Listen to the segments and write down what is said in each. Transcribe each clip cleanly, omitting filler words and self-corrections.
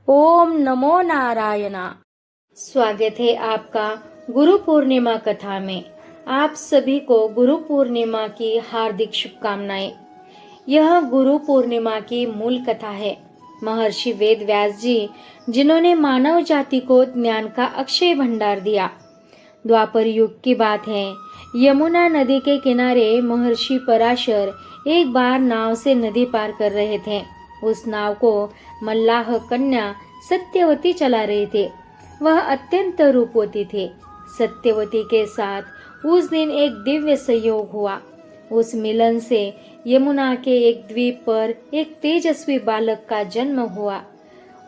ओम नमो नारायणा। स्वागत है आपका गुरु पूर्णिमा कथा में। आप सभी को गुरु पूर्णिमा की हार्दिक शुभकामनाएं। यह गुरु पूर्णिमा की मूल कथा है। महर्षि वेद व्यास जी, जिन्होंने मानव जाति को ज्ञान का अक्षय भंडार दिया। द्वापर युग की बात है। यमुना नदी के किनारे महर्षि पराशर एक बार नाव से नदी पार कर रहे थे। उस नाव को मल्लाह कन्या सत्यवती चला रहे थे। वह अत्यंत रूपवती थी। सत्यवती के साथ उस दिन एक दिव्य संयोग हुआ। उस मिलन से यमुना के एक द्वीप पर एक तेजस्वी बालक का जन्म हुआ।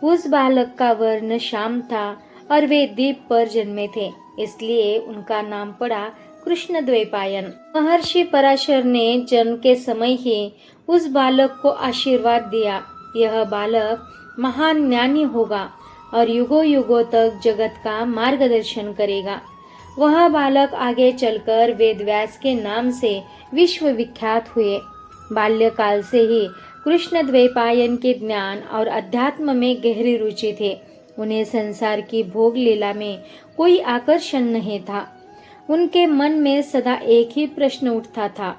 उस बालक का वर्ण श्याम था और वे द्वीप पर जन्मे थे, इसलिए उनका नाम पड़ा कृष्ण द्वैपायन। महर्षि पराशर ने जन्म के समय ही उस बालक को आशीर्वाद दिया, यह बालक महान ज्ञानी होगा और युगों युगों तक जगत का मार्गदर्शन करेगा। वह बालक आगे चलकर वेदव्यास के नाम से विश्व विख्यात हुए। बाल्यकाल से ही कृष्ण द्वैपायन के ज्ञान और अध्यात्म में गहरी रुचि थे। उन्हें संसार की भोग लीला में कोई आकर्षण नहीं था। उनके मन में सदा एक ही प्रश्न उठता था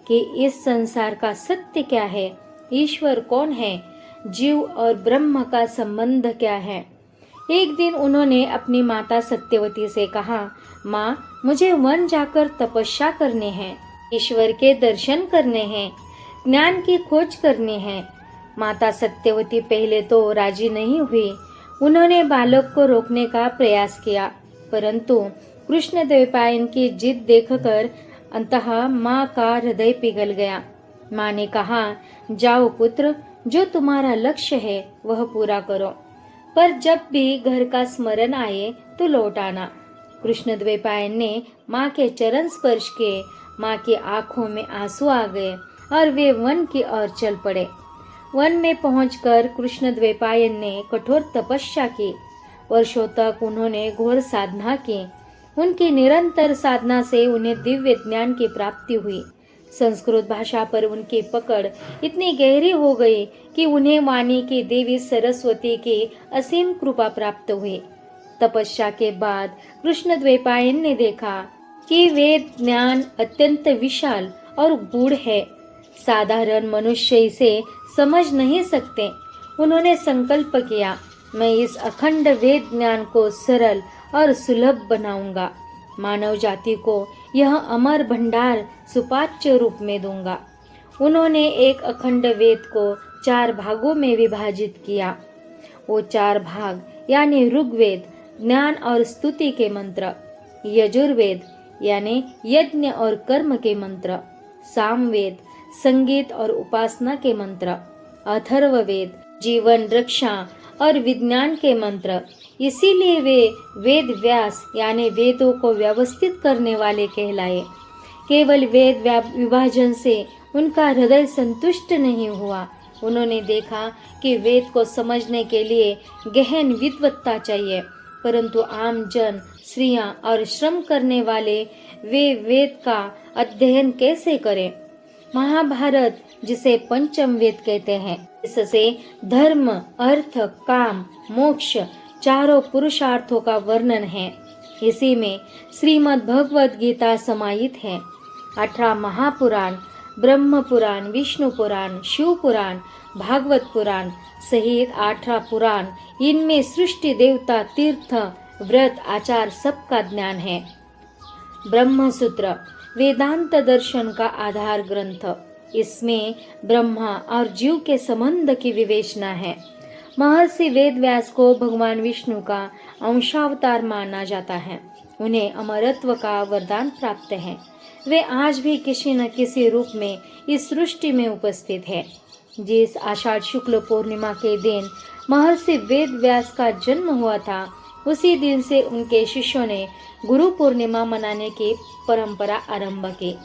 कि इस संसार का सत्य क्या है, ईश्वर कौन है, जीव और ब्रह्म का संबंध क्या है। एक दिन उन्होंने अपनी माता सत्यवती से कहा, माँ, मुझे वन जाकर तपस्या करनी है, ईश्वर के दर्शन करने हैं, ज्ञान की खोज करनी है। माता सत्यवती पहले तो राजी नहीं हुई। उन्होंने बालक को रोकने का प्रयास किया, परंतु कृष्ण द्वैपायन की जिद देखकर अंततः माँ का हृदय पिघल गया। माँ ने कहा, जाओ पुत्र, जो तुम्हारा लक्ष्य है वह पूरा करो, पर जब भी घर का स्मरण आए तो लौट आना। कृष्ण द्वैपायन ने माँ के चरण स्पर्श किए। माँ की आंखों में आंसू आ गए और वे वन की ओर चल पड़े। वन में पहुंचकर कृष्ण द्वैपायन ने कठोर तपस्या की। वर्षों तक उन्होंने घोर साधना की। उनकी निरंतर साधना से उन्हें दिव्य ज्ञान की प्राप्ति हुई। संस्कृत भाषा पर उनकी पकड़ इतनी गहरी हो गई कि उन्हें वाणी की देवी सरस्वती की असीम कृपा प्राप्त हुई। तपस्या के बाद कृष्ण द्वैपायन ने देखा कि वेद ज्ञान अत्यंत विशाल और गूढ़ है। साधारण मनुष्य इसे समझ नहीं सकते। उन्होंने संकल्प किया, मैं इस अखंड वेद ज्ञान को सरल और सुलभ बनाऊंगा। मानव जाति को यह अमर भंडार सुपाच्य रूप में दूंगा। उन्होंने एक अखंड वेद को 4 भागों में विभाजित किया। वो 4 भाग यानी ऋग्वेद ज्ञान और स्तुति के मंत्र, यजुर्वेद यानी यज्ञ और कर्म के मंत्र, सामवेद संगीत और उपासना के मंत्र, अथर्ववेद जीवन रक्षा और विज्ञान के मंत्र। इसीलिए वे वेद व्यास यानी वेदों को व्यवस्थित करने वाले कहलाए। केवल वेद विभाजन से उनका हृदय संतुष्ट नहीं हुआ। उन्होंने देखा कि वेद को समझने के लिए गहन विद्वत्ता चाहिए, परंतु आम जन, स्त्रियां और श्रम करने वाले वे वेद का अध्ययन कैसे करें। महाभारत, जिसे पंचम वेद कहते हैं, इससे धर्म, अर्थ, काम, मोक्ष 4 पुरुषार्थों का वर्णन है। इसी में श्रीमद् भगवद गीता समाहित है। 18 महापुराण, ब्रह्म पुराण, विष्णु पुराण, शिव पुराण, भागवत पुराण सहित 18 पुराण, इनमें सृष्टि, देवता, तीर्थ, व्रत, आचार सबका ज्ञान है। ब्रह्म सूत्र वेदांत दर्शन का आधार ग्रंथ। इसमें ब्रह्मा और जीव के संबंध की विवेचना है। महर्षि वेदव्यास को भगवान विष्णु का अंशावतार माना जाता है। उन्हें अमरत्व का वरदान प्राप्त है। वे आज भी किसी न किसी रूप में इस सृष्टि में उपस्थित है। जिस आषाढ़ शुक्ल पूर्णिमा के दिन महर्षि वेदव्यास का जन्म हुआ था, उसी दिन से उनके शिष्यों ने गुरु पूर्णिमा मनाने की परंपरा आरंभ की।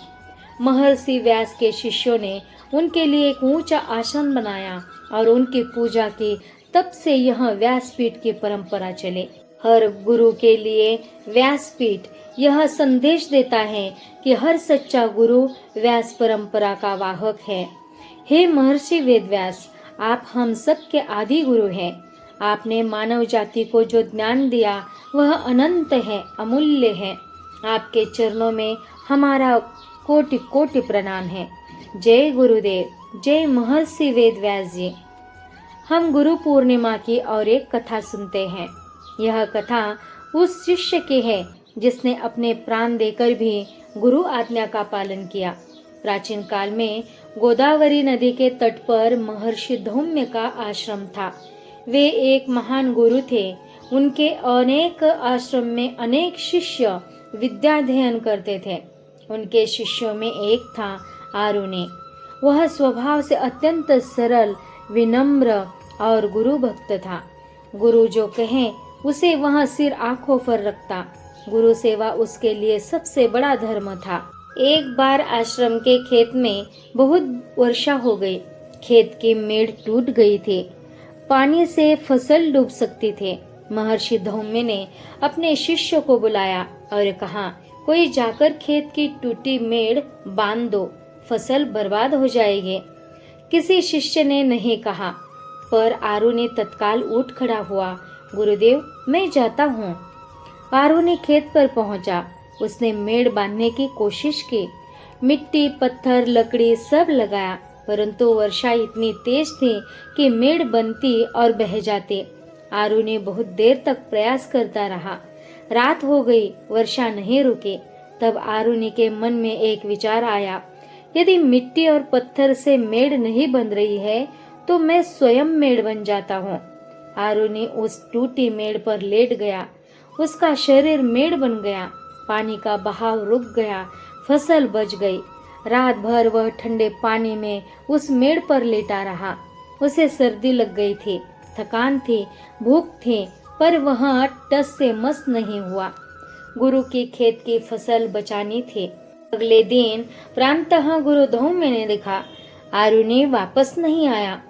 महर्षि व्यास के शिष्यों ने उनके लिए एक ऊंचा आसन बनाया और उनकी पूजा की। तब से यह व्यासपीठ की परंपरा चले। हर गुरु के लिए व्यासपीठ यह संदेश देता है कि हर सच्चा गुरु व्यास परंपरा का वाहक है। हे महर्षि वेदव्यास, आप हम सब के आदि गुरु हैं। आपने मानव जाति को जो ज्ञान दिया वह अनंत है, अमूल्य है। आपके चरणों में हमारा कोटि कोटि प्रणाम है। जय गुरुदेव, जय महर्षि वेदव्यास जी। हम गुरु पूर्णिमा की और एक कथा सुनते हैं। यह कथा उस शिष्य की है जिसने अपने प्राण देकर भी गुरु आज्ञा का पालन किया। प्राचीन काल में गोदावरी नदी के तट पर महर्षि धौम्य का आश्रम था। वे एक महान गुरु थे। उनके अनेक आश्रम में अनेक शिष्य विद्या अध्ययन करते थे। उनके शिष्यों में एक था आरुणि। वह स्वभाव से अत्यंत सरल, विनम्र और गुरु भक्त था। गुरु जो कहें उसे वह सिर आंखों पर रखता। गुरु सेवा उसके लिए सबसे बड़ा धर्म था। एक बार आश्रम के खेत में बहुत वर्षा हो गई। खेत की मेड़ टूट गई थी। पानी से फसल डूब सकती थी। महर्षि धौम्य ने अपने शिष्य को बुलाया और कहा, कोई जाकर खेत की टूटी मेड़ बांध दो, फसल बर्बाद हो जाएगी। किसी शिष्य ने नहीं कहा, पर आरुणि तत्काल उठ खड़ा हुआ। गुरुदेव, मैं जाता हूँ। आरुणि खेत पर पहुंचा। उसने मेड़ बांधने की कोशिश की। मिट्टी, पत्थर, लकड़ी सब लगाया, परंतु वर्षा इतनी तेज थी कि मेड़ बनती और बह जाती। आरुणि बहुत देर तक प्रयास करता रहा। रात हो गई, वर्षा नहीं रुकी। तब आरुणि के मन में एक विचार आया, यदि मिट्टी और पत्थर से मेड़ नहीं बन रही है तो मैं स्वयं मेड़ बन जाता हूँ। आरुणि उस टूटी मेड़ पर लेट गया। उसका शरीर मेड़ बन गया। पानी का बहाव रुक गया। फसल बच गई। रात भर वह ठंडे पानी में उस मेड़ पर लेटा रहा। उसे सर्दी लग गई थी, थकान थी, भूख थी, पर वह टस से मस नहीं हुआ। गुरु की खेत की फसल बचानी थी। अगले दिन प्रातः गुरु धौम्य ने देखा आरुणि वापस नहीं आया।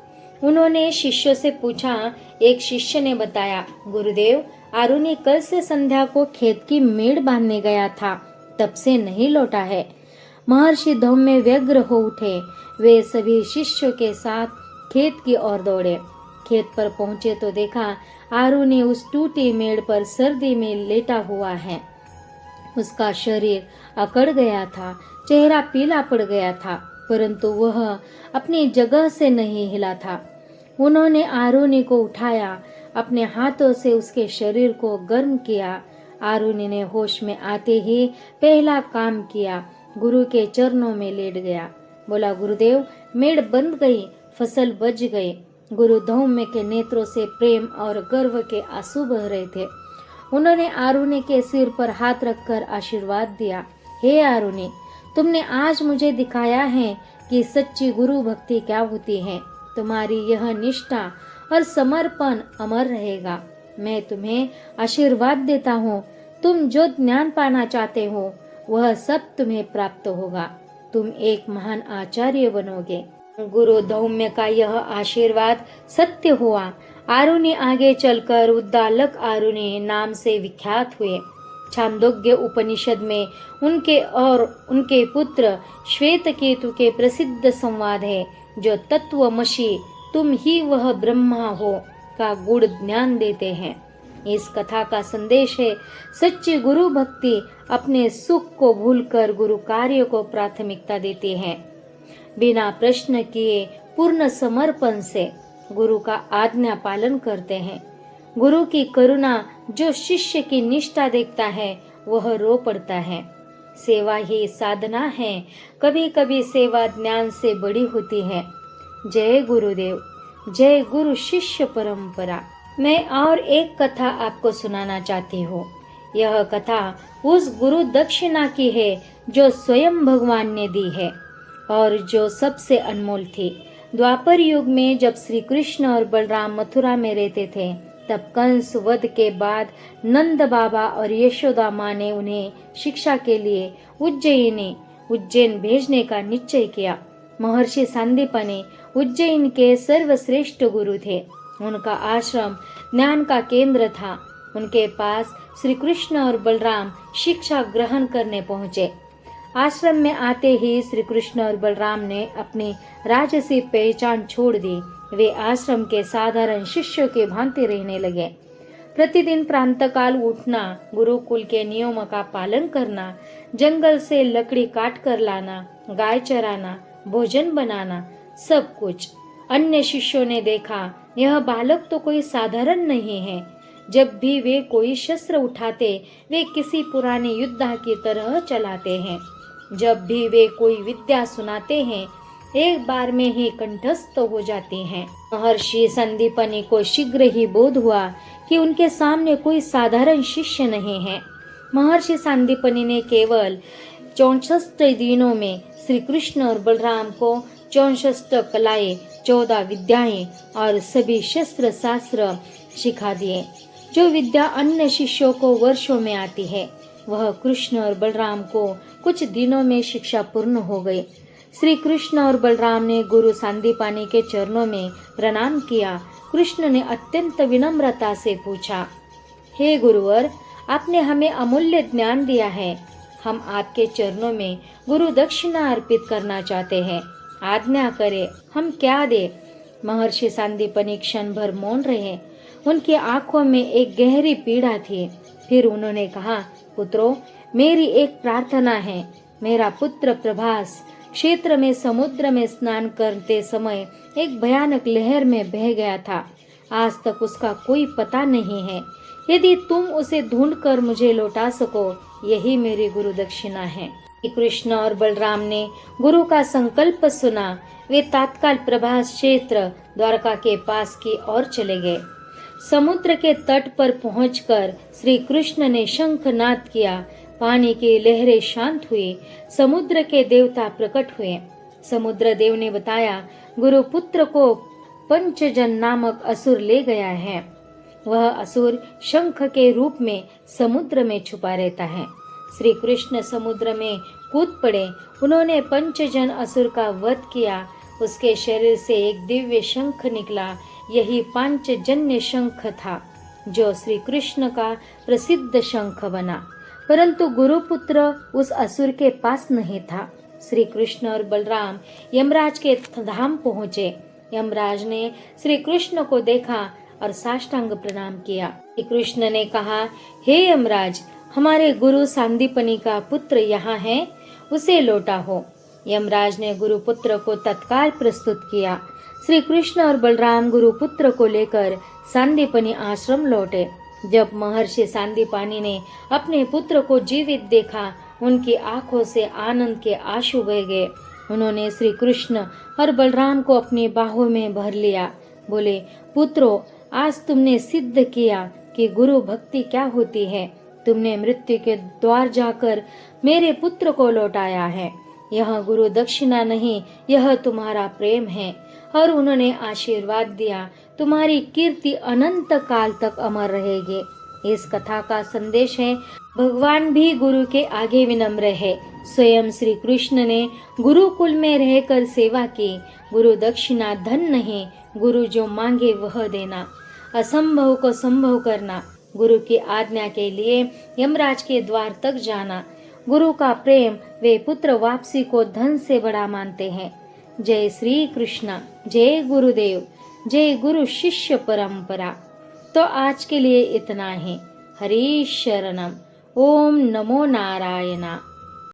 उन्होंने शिष्यों से पूछा। एक शिष्य ने बताया, गुरुदेव, आरुणि कल से संध्या को खेत की मेड़ बांधने गया था, तब से नहीं लौटा है। महर्षि धौम्य व्यग्र हो उठे। वे सभी शिष्यों के साथ खेत की ओर दौड़े। खेत पर पहुंचे तो देखा आरुणि उस टूटी मेड़ पर सर्दी में लेटा हुआ है। उसका शरीर अकड़ गया था, चेहरा पीला पड़ गया था, परंतु वह अपनी जगह से नहीं हिला था। उन्होंने आरुणि को उठाया, अपने हाथों से उसके शरीर को गर्म किया। आरुणि ने होश में आते ही पहला काम किया, गुरु के चरणों में लेट गया। बोला, गुरुदेव, मेड़ बंध गई, फसल बच गई। गुरु धौम्य के नेत्रों से प्रेम और गर्व के आंसू बह रहे थे। उन्होंने आरुणि के सिर पर हाथ रखकर आशीर्वाद दिया। हे आरुणि, तुमने आज मुझे दिखाया है कि सच्ची गुरु भक्ति क्या होती है। तुम्हारी यह निष्ठा और समर्पण अमर रहेगा। मैं तुम्हें आशीर्वाद देता हूँ। तुम जो ज्ञान पाना चाहते हो वह सब तुम्हें प्राप्त होगा। तुम एक महान आचार्य बनोगे। गुरु धौम्य का यह आशीर्वाद सत्य हुआ। आरुणि आगे चलकर उद्दालक आरुणि नाम से विख्यात हुए। छांदोग्य उपनिषद में उनके और उनके पुत्र श्वेतकेतु के प्रसिद्ध संवाद है, जो तत्वमसि तुम ही वह ब्रह्मा हो का गुड़ ज्ञान देते हैं। इस कथा का संदेश है, सच्ची गुरु भक्ति अपने सुख को भूलकर गुरु कार्य को प्राथमिकता देती है। बिना प्रश्न किए पूर्ण समर्पण से गुरु का आज्ञा पालन करते हैं। गुरु की करुणा जो शिष्य की निष्ठा देखता है वह रो पड़ता है। सेवा ही साधना है। कभी कभी सेवा ज्ञान से बड़ी होती है। जय गुरुदेव, जय गुरु शिष्य परंपरा। मैं और एक कथा आपको सुनाना चाहती हूँ। यह कथा उस गुरु दक्षिणा की है जो स्वयं भगवान ने दी है और जो सबसे अनमोल थी। द्वापर युग में जब श्री कृष्ण और बलराम मथुरा में रहते थे, तब कंस वध के बाद नंद बाबा और यशोदा माँ ने उन्हें शिक्षा के लिए उज्जैन भेजने का निश्चय किया। महर्षि सांदीपनि उज्जैन के सर्वश्रेष्ठ गुरु थे। उनका आश्रम ज्ञान का केंद्र था। उनके पास श्री कृष्ण और बलराम शिक्षा ग्रहण करने पहुँचे। आश्रम में आते ही श्री कृष्ण और बलराम ने अपनी राजसी पहचान छोड़ दी। वे आश्रम के साधारण शिष्यों के भांति रहने लगे। प्रतिदिन प्रातःकाल उठना, गुरुकुल के नियमों का पालन करना, जंगल से लकड़ी काट कर लाना, गाय चराना, भोजन बनाना, सब कुछ। अन्य शिष्यों ने देखा, यह बालक तो कोई साधारण नहीं है। जब भी वे कोई शस्त्र उठाते, वे किसी पुराने योद्धा की तरह चलाते हैं। जब भी वे कोई विद्या सुनाते हैं, एक बार में ही कंठस्थ हो जाती हैं। महर्षि संदीपनी को शीघ्र ही बोध हुआ कि उनके सामने कोई साधारण शिष्य नहीं है। महर्षि संदीपनी ने केवल 64 दिनों में श्री कृष्ण और बलराम को 64 कलाएं, 14 विद्याएं और सभी शस्त्र शास्त्र सिखा दिए। जो विद्या अन्य शिष्यों को वर्षों में आती है, वह कृष्ण और बलराम को कुछ दिनों में शिक्षा पूर्ण हो गई। श्री कृष्ण और बलराम ने गुरु सांदीपानी के चरणों में प्रणाम किया। कृष्ण ने अत्यंत विनम्रता से पूछा, हे गुरुवर, आपने हमें अमूल्य ज्ञान दिया है। हम आपके चरणों में गुरु दक्षिणा अर्पित करना चाहते हैं। आज्ञा करें, हम क्या दे? महर्षि सांदीपनी क्षण भर मौन रहे। उनकी आंखों में एक गहरी पीड़ा थी। फिर उन्होंने कहा, पुत्रों, मेरी एक प्रार्थना है। मेरा पुत्र प्रभास क्षेत्र में समुद्र में स्नान करते समय एक भयानक लहर में बह गया था। आज तक उसका कोई पता नहीं है। यदि तुम उसे ढूंढकर मुझे लौटा सको, यही मेरी गुरु दक्षिणा है। कृष्ण और बलराम ने गुरु का संकल्प सुना। वे तत्काल प्रभास क्षेत्र द्वारका के पास की ओर चले गए। समुद्र के तट पर पहुंचकर श्री कृष्ण ने शंखनाद किया। पानी की लहरें शांत हुई। समुद्र के देवता प्रकट हुए। समुद्र देव ने बताया, गुरु पुत्र को पंचजन नामक असुर ले गया है। वह असुर शंख के रूप में समुद्र में छुपा रहता है। श्री कृष्ण समुद्र में कूद पड़े। उन्होंने पंचजन असुर का वध किया। उसके शरीर से एक दिव्य शंख निकला। यही पांचजन्य शंख था, जो श्री कृष्ण का प्रसिद्ध शंख बना। परंतु गुरुपुत्र उस असुर के पास नहीं था। श्री कृष्ण और बलराम यमराज के धाम पहुँचे। यमराज ने श्री कृष्ण को देखा और साष्टांग प्रणाम किया। श्री कृष्ण ने कहा, हे यमराज, हमारे गुरु सांदीपनी का पुत्र यहाँ है, उसे लौटा हो। यमराज ने गुरुपुत्र को तत्काल प्रस्तुत किया। श्री कृष्ण और बलराम गुरुपुत्र को लेकर सांदीपनी आश्रम लौटे। जब महर्षि सांदीपानी ने अपने पुत्र को जीवित देखा, उनकी आंखों से आनंद के आंसू बह गए। उन्होंने श्री कृष्ण और बलराम को अपनी बाहों में भर लिया। बोले, पुत्रों, आज तुमने सिद्ध किया कि गुरु भक्ति क्या होती है। तुमने मृत्यु के द्वार जाकर मेरे पुत्र को लौटाया है। यह गुरु दक्षिणा नहीं, यह तुम्हारा प्रेम है। और उन्होंने आशीर्वाद दिया, तुम्हारी कीर्ति अनंत काल तक अमर रहेगी। इस कथा का संदेश है, भगवान भी गुरु के आगे विनम्र है। स्वयं श्री कृष्ण ने गुरुकुल में रहकर सेवा की। गुरु दक्षिणा धन नहीं, गुरु जो मांगे वह देना, असंभव को संभव करना, गुरु की आज्ञा के लिए यमराज के द्वार तक जाना। गुरु का प्रेम वे पुत्र वापसी को धन से बड़ा मानते हैं। जय श्री कृष्ण, जय गुरुदेव, जय गुरु शिष्य परंपरा। तो आज के लिए इतना ही। हरि शरणम। ओम नमो नारायणा।